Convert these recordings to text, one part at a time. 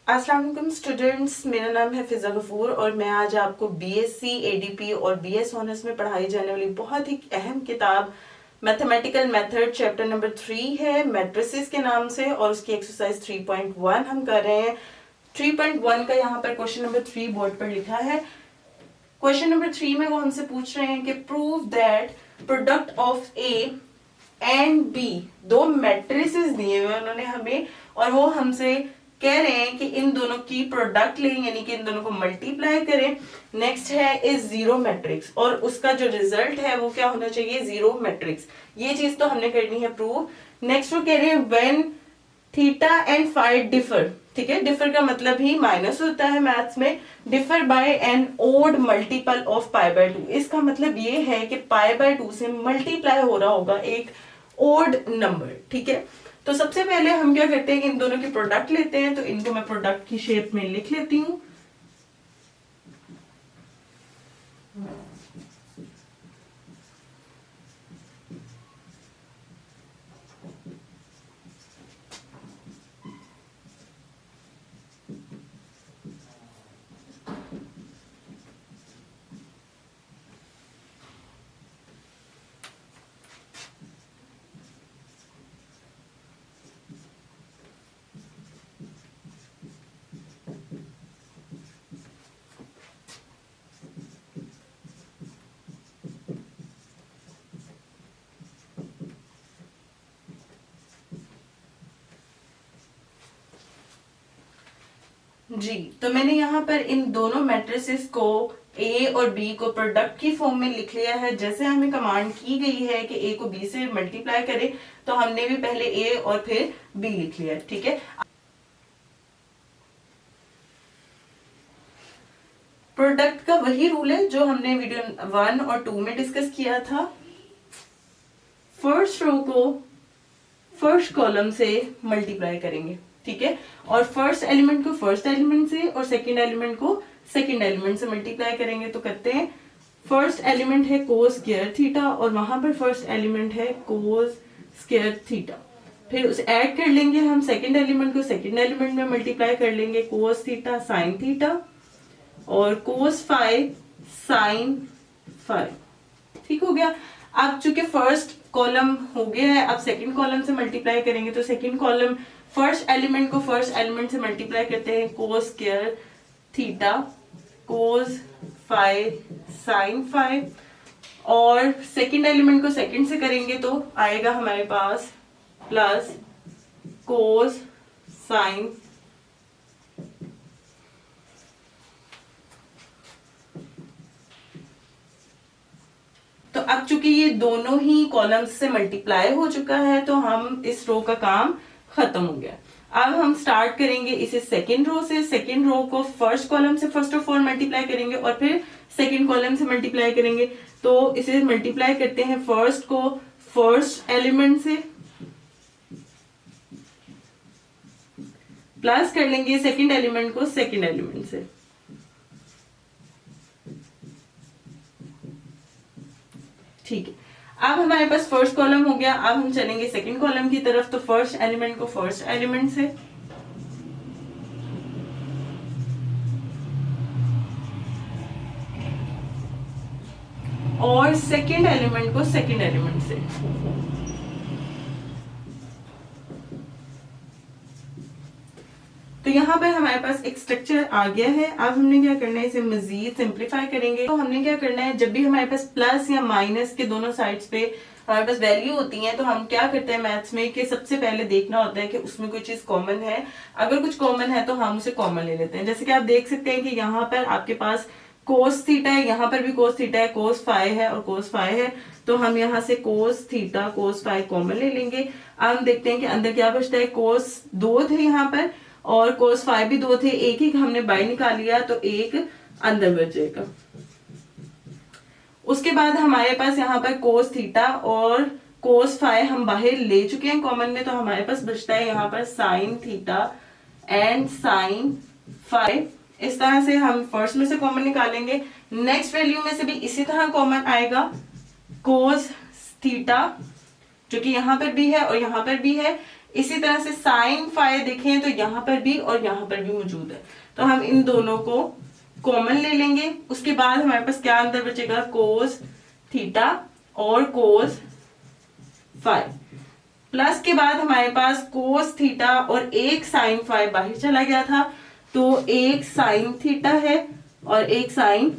अस्सलाम वालेकुम स्टूडेंट्स, मेरा नाम है फिजा गफूर और मैं आज आपको बीएससी एडीपी और बीएस ऑनर्स में पढ़ाई जाने वाली बहुत ही अहम किताब मैथमेटिकल मेथड चैप्टर नंबर 3 है मैट्रिसेस के नाम से, और उसकी एक्सरसाइज 3.1 हम कर रहे हैं। 3.1 का यहाँ पर क्वेश्चन नंबर 3 बोर्ड पर लिखा है। क्वेश्चन नंबर 3 में वो हमसे पूछ रहे हैं कि prove that product of A and B, दो मैट्रिसेस दिए हुए उन्होंने हमें, और वो हमसे कह रहे हैं कि इन दोनों की प्रोडक्ट लें, यानी कि इन दोनों को मल्टीप्लाई करें। नेक्स्ट है इज जीरो मैट्रिक्स, और उसका जो रिजल्ट है वो क्या होना चाहिए, जीरो मैट्रिक्स। ये चीज तो हमने करनी है प्रूव। नेक्स्ट वो कह रहे हैं when theta and phi differ, ठीक है, डिफर का मतलब ही माइनस होता है मैथ्स में, differ by an odd multiple of pi by 2। इसका मतलब ये है कि पाई बाय 2 से मल्टीप्लाई हो रहा होगा एक ओड नंबर, ठीक है। तो सबसे पहले हम क्या करते हैं कि इन दोनों की प्रोडक्ट लेते हैं, तो इनको मैं प्रोडक्ट की शेप में लिख लेती हूं। जी, तो मैंने यहाँ पर इन दोनों मैट्रिसेस को ए और बी को प्रोडक्ट की फॉर्म में लिख लिया है। जैसे हमें कमांड की गई है कि ए को बी से मल्टीप्लाई करें, तो हमने भी पहले ए और फिर बी लिख लिया, ठीक है। प्रोडक्ट का वही रूल है जो हमने वीडियो 1 और 2 में डिस्कस किया था। फर्स्ट रो को फर्स्ट कॉलम से मल्टीप्लाई करेंगे, ठीक है, और फर्स्ट एलिमेंट को फर्स्ट एलिमेंट से और सेकंड एलिमेंट को सेकंड एलिमेंट से मल्टीप्लाई करेंगे। तो करते हैं, फर्स्ट एलिमेंट है कोस स्क्वायर थीटा और वहां पर फर्स्ट एलिमेंट है कोस स्क्वायर थीटा, फिर उसे ऐड कर लेंगे हम सेकंड एलिमेंट को सेकंड एलिमेंट में मल्टीप्लाई कर लेंगे, कोस थीटा साइन थीटा और कोस फाई साइन फाई, ठीक हो गया। अब चूंकि फर्स्ट कॉलम हो गया है, अब सेकंड कॉलम से मल्टीप्लाई करेंगे, तो सेकंड कॉलम फर्स्ट एलिमेंट को फर्स्ट एलिमेंट से मल्टीप्लाई करते हैं, cos square theta cos phi sine phi, और सेकंड एलिमेंट को सेकंड से करेंगे तो आएगा हमारे पास प्लस कोस साइन। तो अब चूंकि ये दोनों ही कॉलम्स से मल्टीप्लाई हो चुका है, तो हम इस रो का काम खत्म हो गया। अब हम स्टार्ट करेंगे इसे सेकेंड रो से। सेकेंड रो को फर्स्ट कॉलम से फर्स्ट ऑफ ऑल मल्टीप्लाई करेंगे और फिर सेकेंड कॉलम से मल्टीप्लाई करेंगे। तो इसे मल्टीप्लाई करते हैं फर्स्ट को फर्स्ट एलिमेंट से, प्लस कर लेंगे सेकेंड एलिमेंट को सेकेंड एलिमेंट से, ठीक है। अब हमारे पास फर्स्ट कॉलम हो गया। अब हम चलेंगे सेकंड कॉलम की तरफ, तो फर्स्ट एलिमेंट को फर्स्ट एलिमेंट से और सेकंड एलिमेंट को सेकंड एलिमेंट से। तो यहाँ पर हमारे पास एक स्ट्रक्चर आ गया है। अब हमने क्या करना है, इसे मजीद सिंप्लीफाई करेंगे। तो हमने क्या करना है, जब भी हमारे पास प्लस या माइनस के दोनों साइड्स पे हमारे पास वैल्यू होती है, तो हम क्या करते हैं मैथ्स में कि सबसे पहले देखना होता है कि उसमें कोई चीज कॉमन है। अगर कुछ कॉमन है तो हम उसे कॉमन ले लेते हैं। जैसे कि आप देख सकते हैं कि यहाँ पर आपके पास कोस थीटा है, यहाँ पर भी कोस थीटा है, कोस फाई है और कोस फाई है, तो हम यहाँ से cos theta cos phi common ले लेंगे। अब हम देखते हैं कि अंदर क्या बचता है, कोस 2 थे यहाँ पर और कोस फाई भी 2 थे, एक ही हमने बाई निकाल लिया तो एक अंदर बच जाएगा। उसके बाद हमारे पास यहाँ पर कोस थीटा और कोस फाई हम बाहर ले चुके हैं कॉमन में, तो हमारे पास बचता है यहाँ पर sine theta and sine phi. इस तरह से हम फर्स्ट में से कॉमन निकालेंगे। नेक्स्ट वैल्यू में से भी इसी तरह कॉमन आएगा कोस थीटा, जो कि यहाँ पर भी है और यहाँ पर भी है। इसी तरह से साइन फाई देखें तो यहाँ पर भी और यहाँ पर भी मौजूद है, तो हम इन दोनों को कॉमन ले लेंगे। उसके बाद हमारे पास क्या अंदर बचेगा, कोस थीटा और कोस फाई, प्लस के बाद हमारे पास कोस थीटा और एक साइन फाई बाहर चला गया था, तो एक साइन थीटा है और एक साइन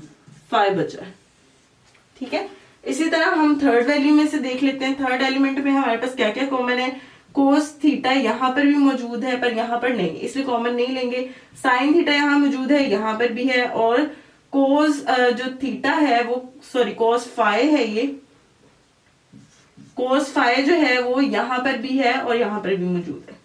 फाई बचा है। ठीक है, इसी तरह हम थर्ड वैल्यू में से देख लेते हैं। थर्ड एलिमेंट में हमारे पास क्या क्या कॉमन है, कोस थीटा यहाँ पर भी मौजूद है पर यहाँ पर नहीं, इसलिए कॉमन नहीं लेंगे। साइन थीटा यहाँ मौजूद है, यहाँ पर भी है, और कोस जो थीटा है वो कोस फाई है, ये कोस फाई जो है वो यहाँ पर भी है और यहाँ पर भी मौजूद है।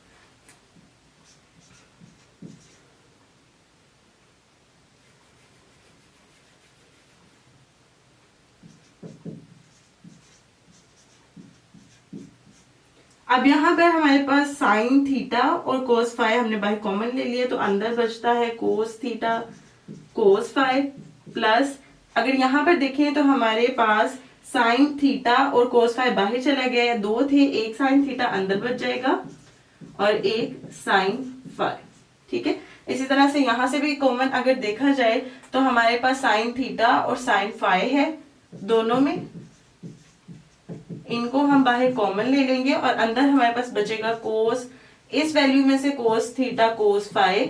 अब यहाँ पर हमारे पास साइन थीटा और कोस फाई हमने बाहर कॉमन ले लिया, तो अंदर बचता है cos theta cos phi, plus अगर यहाँ पर देखें तो हमारे पास साइन थीटा और कोस फाई बाहर चला गया है, दो थे, एक साइन थीटा अंदर बच जाएगा और एक साइन फाई। ठीक है, इसी तरह से यहाँ से भी कॉमन अगर देखा जाए तो हमारे पास साइन थीटा और साइन फाई है दोनों में, इनको हम बाहर कॉमन ले लेंगे और अंदर हमारे पास बचेगा कोस, इस वैल्यू में से कोस थीटा कोस फाई,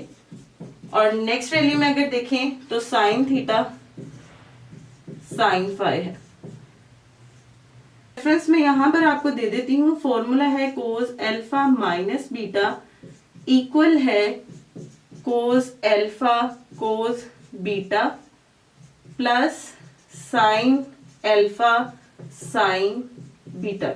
और नेक्स्ट वैल्यू में अगर देखें तो साइन थीटा साइन फाई है। रेफरेंस में यहां पर आपको दे देती हूं, फॉर्मूला है cos alpha minus beta equal है cos alpha cos beta plus sine alpha sine beta.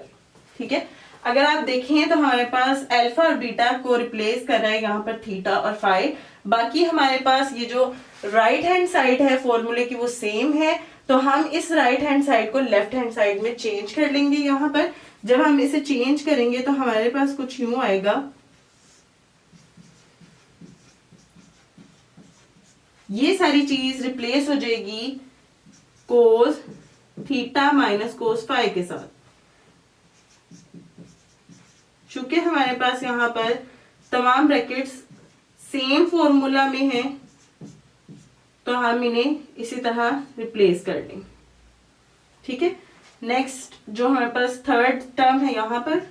ठीक है, अगर आप देखें तो हमारे पास अल्फा और बीटा को रिप्लेस कर रहा है यहाँ पर थीटा और फाई, बाकी हमारे पास ये जो राइट हैंड साइड है फॉर्मूले की वो सेम है, तो हम इस राइट हैंड साइड को लेफ्ट हैंड साइड में चेंज कर लेंगे। यहाँ पर जब हम इसे चेंज करेंगे तो हमारे पास कुछ यूं आएगा, ये सारी चीज रिप्लेस हो जाएगी cos theta minus cos phi के साथ। चूंकि हमारे पास यहाँ पर तमाम ब्रैकेट्स सेम फॉर्मूला में हैं, तो हम इन्हें इसी तरह रिप्लेस कर लेंगे। ठीक है, नेक्स्ट जो हमारे पास थर्ड टर्म है यहाँ पर,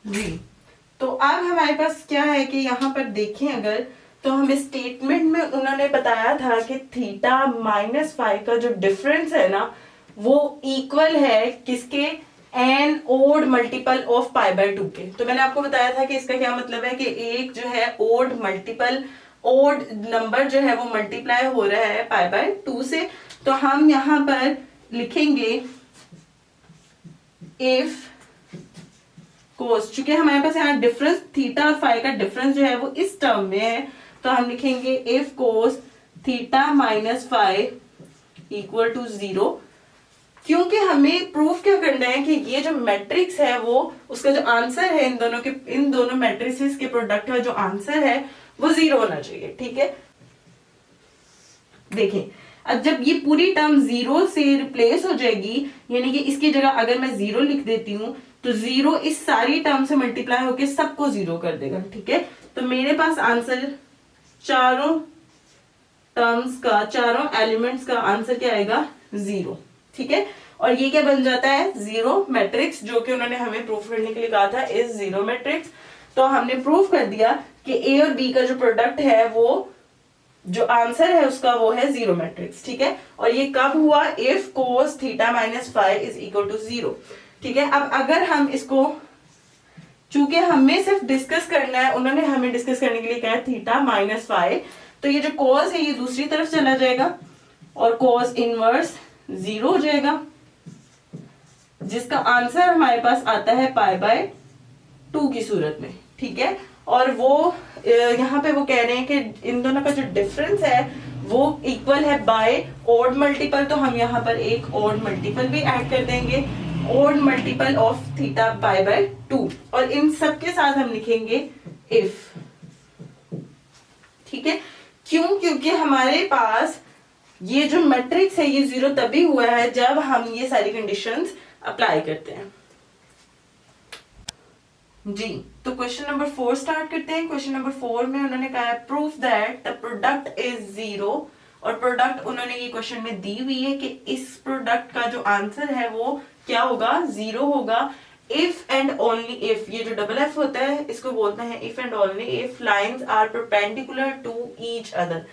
जी, तो अब हमारे पास क्या है कि यहाँ पर देखें अगर, तो हमें स्टेटमेंट में उन्होंने बताया था कि थीटा माइनस फाई का जो डिफरेंस है ना वो इक्वल है किसके, an odd multiple of pi by 2 के। तो मैंने आपको बताया था कि इसका क्या मतलब है कि एक जो है ओड मल्टीपल, ओड नंबर जो है वो मल्टीप्लाई हो रहा है पाई बाय 2 से, तो हम यहाँ पर लिखेंगे इफ कोस, चूंकि हमारे पास यहाँ डिफरेंस थीटा और फाई का डिफरेंस जो है वो इस टर्म में है, तो हम लिखेंगे if cos theta minus phi equal to 0, क्योंकि हमें प्रूफ क्या करना है कि ये जो मैट्रिक्स है वो उसका जो आंसर है इन दोनों मैट्रिसेस के प्रोडक्ट का जो आंसर है वो 0 होना चाहिए। ठीक है, देखें अब जब ये पूरी टर्म 0 से रिप्लेस हो जाएगी, यानी कि इसकी जगह अगर मैं 0 लिख देती हूँ तो 0 इस सारी टर्म से मल्टीप्लाई होके सबको 0 कर देगा। ठीक है, तो मेरे पास आंसर चारों टर्म्स का, चारों एलिमेंट्स का आंसर क्या आएगा, 0। ठीक है, और ये क्या बन जाता है, 0 मैट्रिक्स, जो कि उन्होंने हमें प्रूफ करने के लिए कहा था इस 0 मैट्रिक्स। तो हमने प्रूफ कर दिया कि ए और बी का जो प्रोडक्ट है वो जो आंसर है उसका वो है 0 मैट्रिक्स। ठीक है, और ये कब हुआ, if cos theta minus phi is equal to 0। ठीक है, अब अगर हम इसको, चूंकि हमें सिर्फ डिस्कस करना है, उन्होंने हमें डिस्कस करने के लिए कहा थीटा माइनस फाई, तो ये जो कॉस है ये दूसरी तरफ चला जाएगा और कॉस इनवर्स 0 हो जाएगा, जिसका आंसर हमारे पास आता है पाई बाय 2 की सूरत में। ठीक है, और वो यहाँ पे वो कह रहे हैं कि इन दोनों का जो डिफरेंस है वो इक्वल है बाय ऑड मल्टीपल, तो हम यहाँ पर एक ऑड मल्टीपल भी ऐड कर देंगे, odd multiple of theta pi by 2, और इन सब के साथ हम लिखेंगे इफ। ठीक है, क्यों? क्योंकि हमारे पास ये जो मैट्रिक्स है ये 0 तभी हुआ है जब हम ये सारी कंडीशंस अप्लाई करते हैं। जी, तो क्वेश्चन नंबर 4 स्टार्ट करते हैं। क्वेश्चन नंबर 4 में उन्होंने कहा है proof that the product is 0, और प्रोडक्ट उन्होंने ये क्वेश्चन में दी हुई है कि इस प्रोडक्ट का जो आंसर है वो क्या होगा, 0 होगा। इफ एंड ओनली इफ, ये जो डबल एफ होता है इसको बोलते हैं if and only if lines are perpendicular to each other.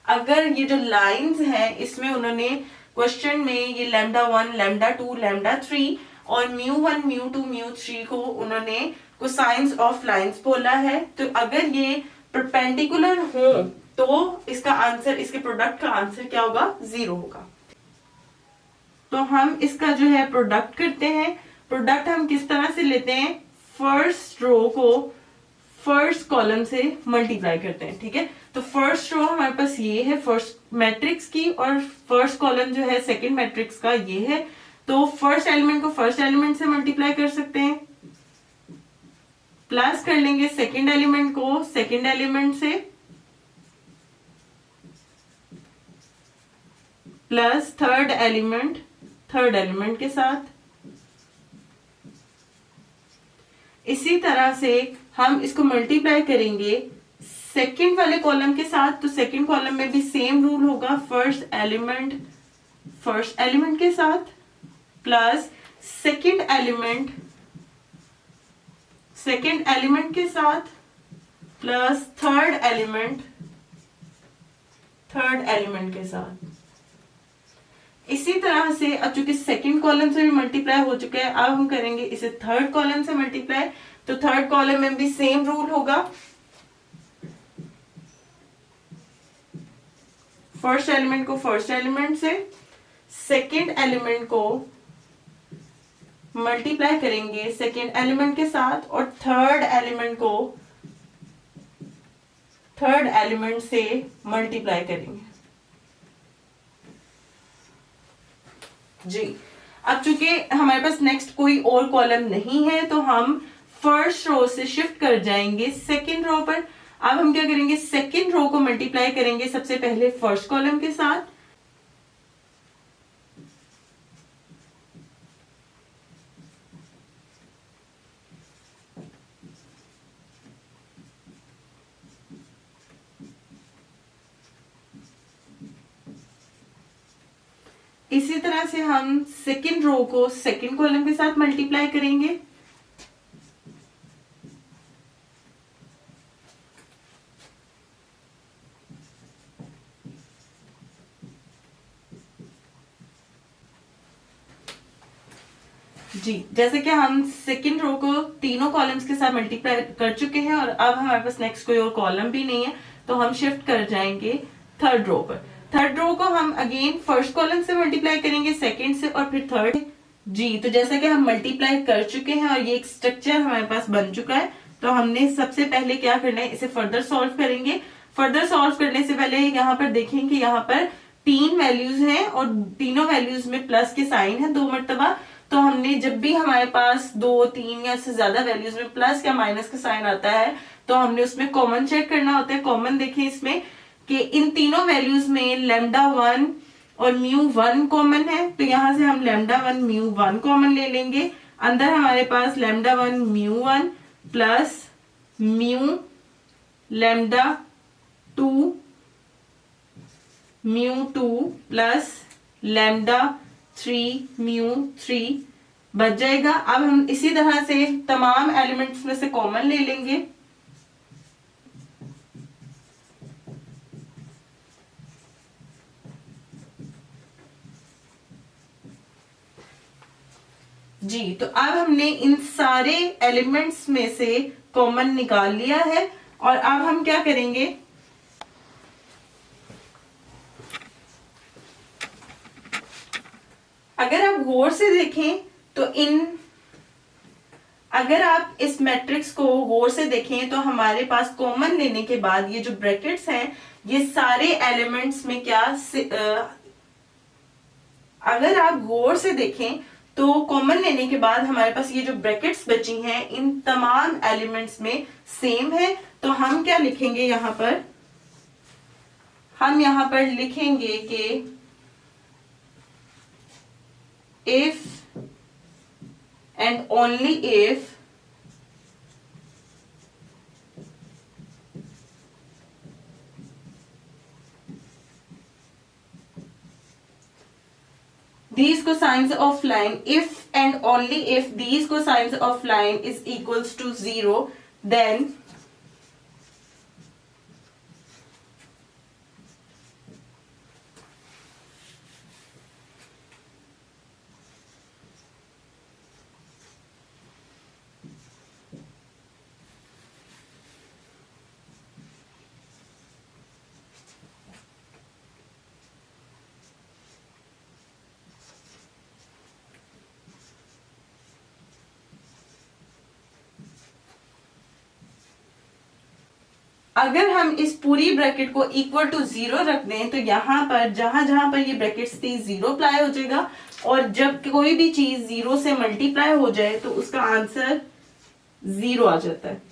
अगर ये जो लाइंस हैं इसमें उन्होंने क्वेश्चन में ये λ1, λ2, λ3 और μ1, μ2, μ3 को उन्होंने कोसाइंस ऑफ लाइंस बोला है, तो अगर ये परपेंडिकुलर हो तो इसका आंसर, इसके प्रोडक्ट का आंसर क्या होगा, 0 होगा। तो हम इसका जो है प्रोडक्ट करते हैं। प्रोडक्ट हम किस तरह से लेते हैं, फर्स्ट रो को फर्स्ट कॉलम से मल्टीप्लाई करते हैं। ठीक है, तो फर्स्ट रो हमारे पास ये है फर्स्ट मैट्रिक्स की, और फर्स्ट कॉलम जो है सेकंड मैट्रिक्स का ये है। तो फर्स्ट एलिमेंट को फर्स्ट एलिमेंट से मल्टीप्लाई कर सकते हैं, प्लस कर लेंगे सेकंड एलिमेंट को सेकंड एलिमेंट से, प्लस थर्ड एलिमेंट के साथ। इसी तरह से हम इसको मल्टीप्लाई करेंगे सेकंड वाले कॉलम के साथ, तो सेकंड कॉलम में भी सेम रूल होगा, फर्स्ट एलिमेंट के साथ, प्लस सेकंड एलिमेंट के साथ, प्लस थर्ड एलिमेंट के साथ। इसी तरह से अब चूंकि सेकंड कॉलम से भी मल्टीप्लाई हो चुका है, अब हम करेंगे इसे थर्ड कॉलम से मल्टीप्लाई, तो थर्ड कॉलम में भी सेम रूल होगा, फर्स्ट एलिमेंट को फर्स्ट एलिमेंट से, सेकंड एलिमेंट को मल्टीप्लाई करेंगे सेकंड एलिमेंट के साथ, और थर्ड एलिमेंट को थर्ड एलिमेंट से मल्टीप्लाई करेंगे। जी, अब चूंकि हमारे पास नेक्स्ट कोई और कॉलम नहीं है तो हम फर्स्ट रो से शिफ्ट कर जाएंगे सेकंड रो पर। अब हम क्या करेंगे, सेकंड रो को मल्टीप्लाई करेंगे सबसे पहले फर्स्ट कॉलम के साथ, इसी तरह से हम सेकंड रो को सेकंड कॉलम के साथ मल्टीप्लाई करेंगे, जी, जैसे कि हम सेकंड रो को तीनों कॉलम्स के साथ मल्टीप्लाई कर चुके हैं और अब हमारे पास नेक्स्ट कोई और कॉलम भी नहीं है, तो हम शिफ्ट कर जाएंगे थर्ड रो पर। थर्ड रो को हम अगेन फर्स्ट कॉलम से मल्टीप्लाई करेंगे सेकंड से और फिर थर्ड। जी, तो जैसा कि हम मल्टीप्लाई कर चुके हैं और ये एक स्ट्रक्चर हमारे पास बन चुका है, तो हमने सबसे पहले क्या करना है, इसे फर्दर सॉल्व करेंगे। फर्दर सॉल्व करने से पहले यहाँ पर देखेंगे, यहाँ पर 3 वैल्यूज हैं और तीनों वैल्यूज में प्लस के साइन है 2 मरतबा। तो हमने जब भी हमारे पास 2, 3 या इससे ज्यादा वैल्यूज में प्लस या माइनस का साइन आता है तो हमने उसमें कॉमन चेक करना होता है। कॉमन देखें इसमें कि इन तीनों वैल्यूज में λ1 और μ1 कॉमन है, तो यहां से हम λ1 μ1 कॉमन ले लेंगे। अंदर हमारे पास λ1 μ1 प्लस μ λ2 μ2 प्लस λ3 μ3 बच जाएगा। अब हम इसी तरह से तमाम एलिमेंट्स में से कॉमन ले लेंगे। जी, तो अब हमने इन सारे एलिमेंट्स में से कॉमन निकाल लिया है और अब हम क्या करेंगे, अगर आप गौर से देखें तो इन अगर आप इस मैट्रिक्स को गौर से देखें तो हमारे पास कॉमन लेने के बाद ये जो ब्रैकेट्स हैं ये सारे एलिमेंट्स में क्या अगर आप गौर से देखें तो कॉमन लेने के बाद हमारे पास ये जो ब्रैकेट्स बची हैं इन तमाम एलिमेंट्स में सेम है। तो हम क्या लिखेंगे यहां पर, हम यहां पर लिखेंगे कि if and only if these cosines of line, if and only if these cosines of line is equals to 0, then अगर हम इस पूरी ब्रैकेट को इक्वल टू 0 रख दें तो यहां पर जहां जहां पर ये ब्रैकेट्स थी 0 अप्लाई हो जाएगा, और जब कोई भी चीज 0 से मल्टीप्लाई हो जाए तो उसका आंसर 0 आ जाता है।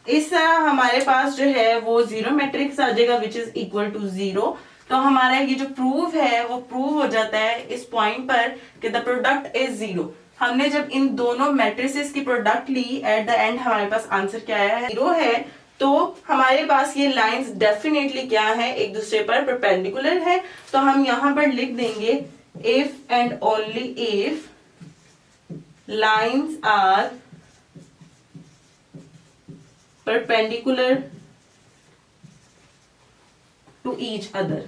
इस तरह हमारे पास जो है वो 0 मैट्रिक्स आ जाएगा विच इज इक्वल टू 0। तो हमारा ये जो प्रूव है वो प्रूव हो जाता है इस पॉइंट पर कि द प्रोडक्ट इज 0। हमने जब इन दोनों मैट्रिसेस की प्रोडक्ट ली, एट द एंड हमारे पास आंसर क्या है, 0 है। तो हमारे पास ये लाइंस डेफिनेटली क्या है, एक दूसरे पर परपेंडिकुलर है। तो हम यहां पर लिख देंगे if and only if lines are perpendicular to each other।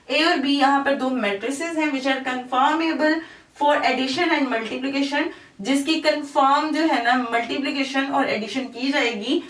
A और बी यहां पर दो मैट्रिसेस हैं which are conformable for addition and multiplication, जिसकी कंफर्म जो है ना मल्टीप्लिकेशन और एडिशन की जाएगी।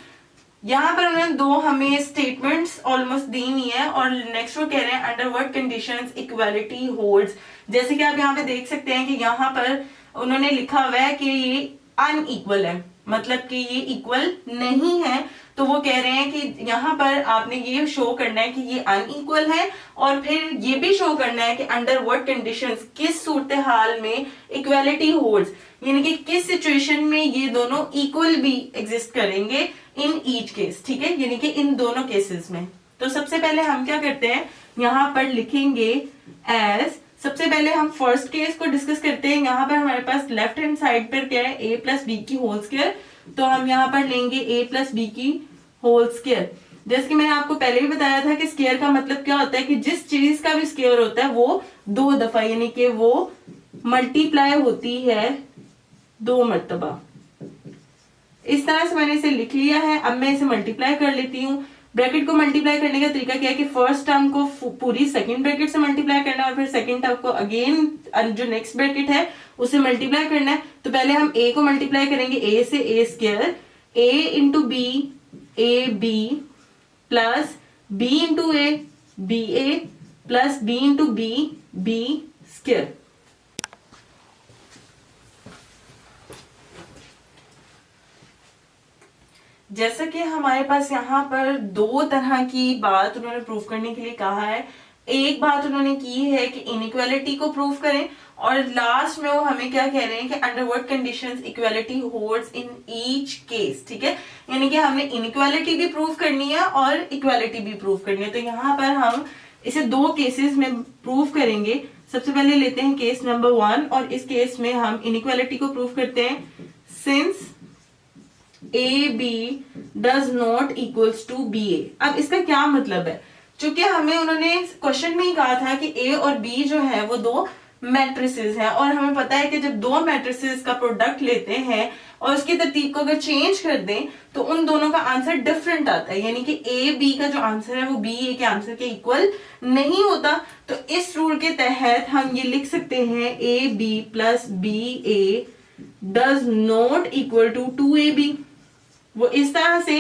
यहाँ पर उन्होंने दो हमें स्टेटमेंट्स ऑलमोस्ट दी हुई है, और नेक्स्ट वो कह रहे हैं under what conditions equality holds. जैसे कि आप यहाँ पे देख सकते हैं कि यहाँ पर उन्होंने लिखा हुआ है कि ये अनइक्वल है, मतलब कि ये इक्वल नहीं है। तो वो कह रहे हैं कि यहाँ पर आपने ये शो करना है कि ये अनइक्वल है, और फिर ये भी शो करना है कि अंडर व्हाट कंडीशंस, किस सूरत हाल में इक्वालिटी होल्ड्स, यानी कि किस सिचुएशन में ये दोनों इक्वल भी एग्जिस्ट करेंगे इन ईच केस। ठीक है, यानी कि इन दोनों केसेस में। तो सबसे पहले हम क्या करते हैं, यहाँ पर लिखेंगे एज, सबसे पहले हम फर्स्ट केस को डिस्कस करते हैं। यहाँ पर हमारे पास लेफ्ट हैंड साइड पर क्या है, ए प्लस बी की होल स्क्वायर। तो हम यहाँ पर लेंगे ए प्लस बी की होल स्क्वायर। जैसे कि मैंने आपको पहले भी बताया था कि स्क्वायर का मतलब क्या होता है कि जिस चीज का भी स्क्वायर होता है वो 2 दफा, यानी कि वो मल्टीप्लाई होती है 2 मर्तबा। इस तरह से मैंने इसे लिख लिया है। अब मैं इसे मल्टीप्लाई कर लेती हूँ। ब्रैकेट को मल्टीप्लाई करने का तरीका क्या है कि फर्स्ट टर्म को पूरी सेकंड ब्रैकेट से मल्टीप्लाई करना है, और फिर सेकंड टर्म को अगेन जो नेक्स्ट ब्रैकेट है उसे मल्टीप्लाई करना है। तो पहले हम ए को मल्टीप्लाई करेंगे, ए से a square, a into b, a B, plus b into a, b A, plus b into b, b square. जैसा कि हमारे पास यहाँ पर 2 तरह की बात उन्होंने प्रूफ करने के लिए कहा है। एक बात उन्होंने की है कि इनइक्वालिटी को प्रूफ करें, और लास्ट में वो हमें क्या कह रहे हैं कि under what conditions equality holds in each case. ठीक है, यानी कि हमने इनइक्वालिटी भी प्रूफ करनी है और इक्वालिटी भी प्रूफ करनी है। तो यहाँ पर हम इसे 2 केसेस में प्रूफ करेंगे। सबसे पहले लेते हैं केस नंबर 1, और इस केस में हम इनइक्वालिटी को प्रूफ करते हैं। Since a b does not equals to b a. अब इसका क्या मतलब है, चूंकि हमें उन्होंने क्वेश्चन में ही कहा था कि ए और बी जो है वो 2 मैट्रिसेस हैं, और हमें पता है कि जब 2 मैट्रिसेस का प्रोडक्ट लेते हैं और उसकी तरतीब को अगर चेंज कर दें तो उन दोनों का आंसर डिफरेंट आता है, यानी कि ए बी का जो आंसर है वो बी ए के आंसर के इक्वल नहीं होता। तो इस रूल के तहत हम ये लिख सकते हैं A B plus B A does not equal to 2ab, वो इस तरह से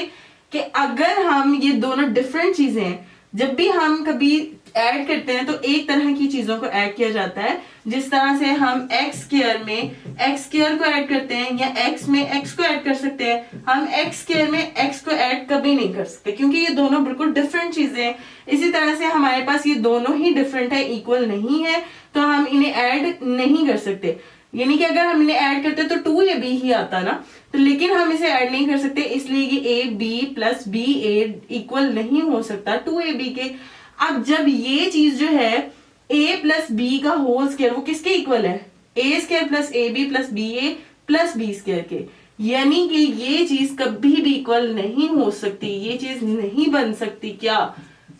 कि अगर हम ये दोनों डिफरेंट चीजें हैं, जब भी हम कभी ऐड करते हैं तो एक तरह की चीजों को ऐड किया जाता है, जिस तरह से हम एक्स स्क्वायर में एक्स स्क्वायर को ऐड करते हैं या एक्स में एक्स को ऐड कर सकते हैं, हम एक्स स्क्वायर में एक्स को ऐड कभी नहीं कर सकते क्योंकि ये दोनों बिल्कुल डिफरेंट चीजें हैं। इसी तरह से हमारे पास ये दोनों ही डिफरेंट है, इक्वल नहीं है, तो हम इन्हें ऐड नहीं कर सकते। यानी कि अगर हम इन्हें ऐड करते तो 2ab ही आता ना, तो लेकिन हम इसे ऐड नहीं कर सकते इसलिए कि ab plus B a equal नहीं हो सकता 2ab के। अब जब ये चीज जो है a प्लस बी का होल स्क्वायर वो किसके इक्वल है, a square plus ab plus B A plus B square के, यानी कि ये चीज कभी भी इक्वल नहीं हो सकती, ये चीज नहीं बन सकती क्या,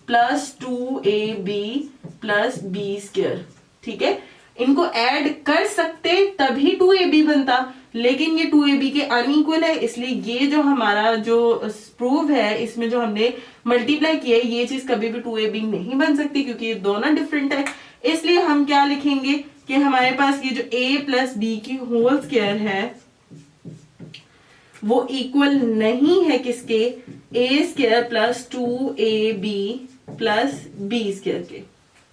plus 2ab plus B square. ठीक है, इनको ऐड कर सकते तभी 2ab बनता, लेकिन ये 2ab के अनइक्वल है, इसलिए ये जो हमारा जो प्रूफ है इसमें जो हमने मल्टीप्लाई किया है ये चीज कभी भी 2ab नहीं बन सकती क्योंकि ये दोनों डिफरेंट है। इसलिए हम क्या लिखेंगे कि हमारे पास ये जो a प्लस बी की होल स्क्वायर है वो इक्वल नहीं है किसके, a square plus 2ab plus B square के।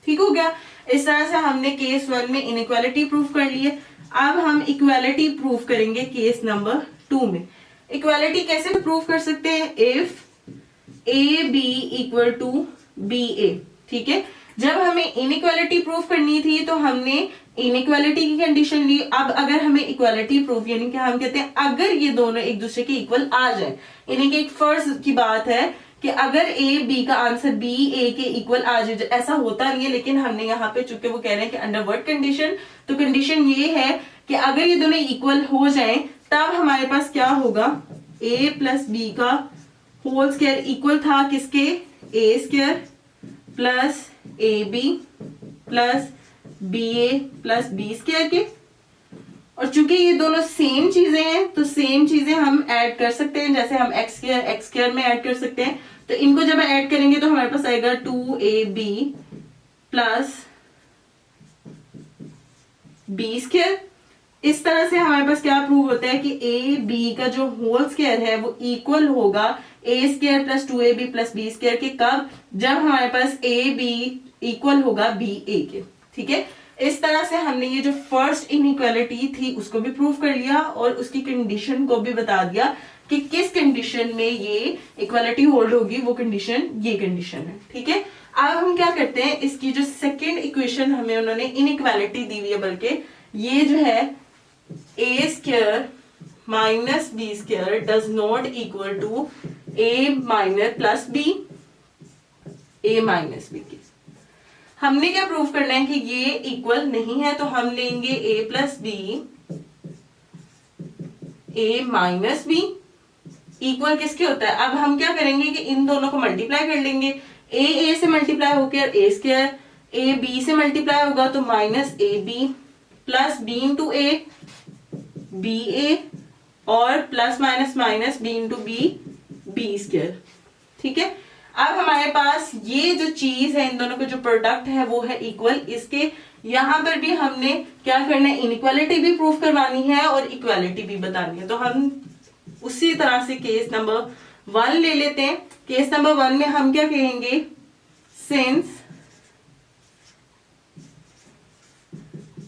ठीक हो गया। इस तरह से हमने केस 1 में इनइक्वालिटी प्रूफ कर ली है। अब हम इक्वालिटी प्रूफ करेंगे केस नंबर 2 में। इक्वालिटी कैसे प्रूफ कर सकते हैं, if a b equal to b a. ठीक है, जब हमें इनइक्वालिटी प्रूफ करनी थी तो हमने इनइक्वालिटी की कंडीशन ली। अब अगर हमें इक्वालिटी प्रूफ यानी कि हम कहते हैं अगर ये दोनों एक दूसरे के इक्वल आ जाए, यानी कि एक फर्ज की बात है कि अगर ए बी का आंसर बी ए के इक्वल आ जाए, ऐसा होता नहीं है लेकिन हमने यहाँ पे चूंकि वो कह रहे हैं कि अंडर व्हाट कंडीशन, तो कंडीशन ये है कि अगर ये दोनों इक्वल हो जाएं तब हमारे पास क्या होगा, a प्लस बी का होल स्क्वायर इक्वल था किसके, a square plus A B plus B A plus B square के। और चूंकि ये दोनों सेम चीजें हैं तो सेम चीजें हम ऐड कर सकते हैं, जैसे हम एक्स स्क्वायर में ऐड कर सकते हैं। तो इनको जब ऐड करेंगे तो हमारे पास आएगा 2ab प्लस बी स्क्वायर। इस तरह से हमारे पास क्या प्रूव होता है कि ए बी का जो होल स्क्वायर है वो इक्वल होगा a square plus 2ab plus B square के। कब, जब हमारे पास a b इक्वल होगा b a के। ठीक है, इस तरह से हमने ये जो फर्स्ट इनइक्वालिटी थी उसको भी प्रूव कर लिया और उसकी कंडीशन को भी बता दिया कि किस कंडीशन में ये इक्वालिटी होल्ड होगी, वो कंडीशन ये कंडीशन है। ठीक है, अब हम क्या करते हैं, इसकी जो सेकेंड इक्वेशन हमें उन्होंने इनइक्वालिटी दी हुई है, बल्कि ये जो है a square minus B square does not equal to a minus plus B, a minus B की। हमने क्या प्रूफ करना है कि ये इक्वल नहीं है, तो हम लेंगे a plus B a minus B equal किसके होता है। अब हम क्या करेंगे कि इन दोनों को मल्टीप्लाई कर लेंगे, a से मल्टीप्लाई होकर a स्क्वायर, a b से मल्टीप्लाई होगा तो minus a B plus b into a b a और plus minus minus b into b square. ठीक है, अब हमारे पास ये जो चीज है इन दोनों का जो प्रोडक्ट है वो है इक्वल। इसके यहां पर भी हमने क्या करना है, इनइक्वालिटी भी प्रूफ करवानी है और इक्वालिटी भी बतानी है। तो हम उसी तरह से केस नंबर 1 ले लेते हैं। केस नंबर 1 में हम क्या कहेंगे, since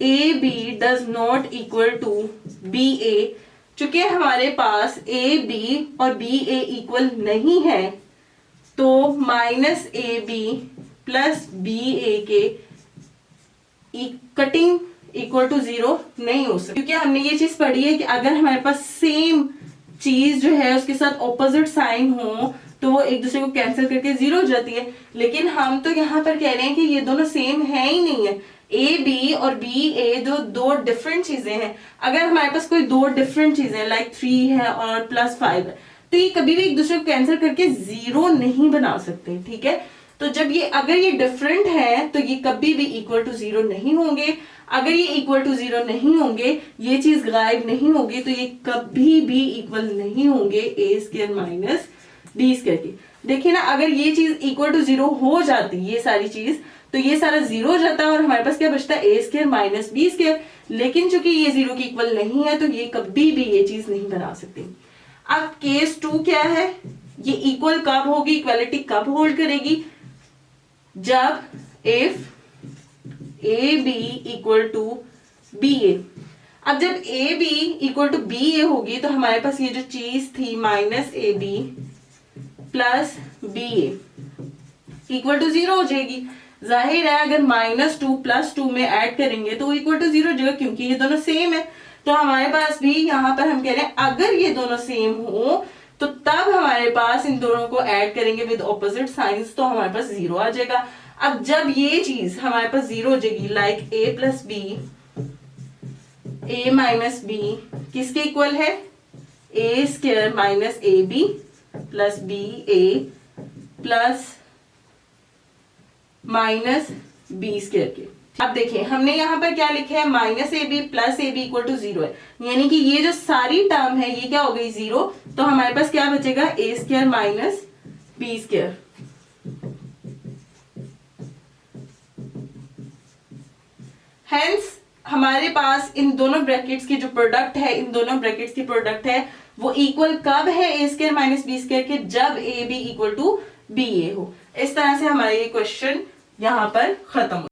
a b does not equal to b a, चूंकि हमारे पास ए बी और बी ए इक्वल नहीं है तो minus a B plus B a के कटिंग इक्वल टू 0 नहीं हो सकती, क्योंकि हमने ये चीज पढ़ी है कि अगर हमारे पास सेम चीज जो है उसके साथ ऑपोजिट साइन हो तो वो एक दूसरे को कैंसिल करके 0 हो जाती है। लेकिन हम तो यहाँ पर कह रहे हैं कि ये दोनों सेम है ही नहीं है, ए बी और बी ए जो दो डिफरेंट चीजें हैं। अगर हमारे पास कोई दो डिफरेंट चीजें लाइक 3 है और प्लस 5 है तो ये कभी भी एक दूसरे को कैंसिल करके 0 नहीं बना सकते। ठीक है, तो जब ये अगर ये डिफरेंट है तो ये कभी भी इक्वल टू 0 नहीं होंगे। अगर ये इक्वल टू 0 नहीं होंगे, ये चीज गायब नहीं होगी, तो ये कभी भी इक्वल नहीं होंगे ए स्क्वायर माइनस बी स्क्वायर की। देखिए ना, अगर ये चीज इक्वल टू 0 हो जाती, ये सारी चीज, तो ये सारा 0 हो जाता है और हमारे पास क्या बचता है, ए स्क्वायर माइनस बी स्क्वायर। लेकिन चूंकि ये 0 की इक्वल नहीं है तो ये कभी भी ये चीज नहीं बना सकती। अब केस 2 क्या है, ये इक्वल कब होगी, इक्वालिटी कब होल्ड करेगी, जब if a b equal to b a. अब जब a b equal to b a होगी तो हमारे पास ये जो चीज थी minus a B plus B a equal to 0 हो जाएगी। जाहिर है अगर -2 + 2 में ऐड करेंगे तो इक्वल टू 0 हो जाएगा, क्योंकि ये दोनों सेम है। तो हमारे पास भी यहाँ पर हम कह रहे हैं अगर ये दोनों सेम हो तो तब हमारे पास इन दोनों को ऐड करेंगे विद ऑपोजिट साइंस, तो हमारे पास 0 आ जाएगा। अब जब ये चीज हमारे पास 0 हो जाएगी, like a + b, a - b किसके इक्वल है, a² - ab plus ba plus -b² के। अब देखिए हमने यहाँ पर क्या लिखा है, -ab plus ab equal to 0 है, यानी कि ये जो सारी टर्म है ये क्या हो गई 0। तो हमारे पास क्या बचेगा, a² - b²। हेंस हमारे पास इन दोनों ब्रैकेट्स की जो प्रोडक्ट है, इन दोनों ब्रैकेट्स की प्रोडक्ट है वो इक्वल कब है, a² - b² के, जब ab इक्वल टू ba हो। इस तरह से हमारा ये क्वेश्चन यहाँ पर खत्म हो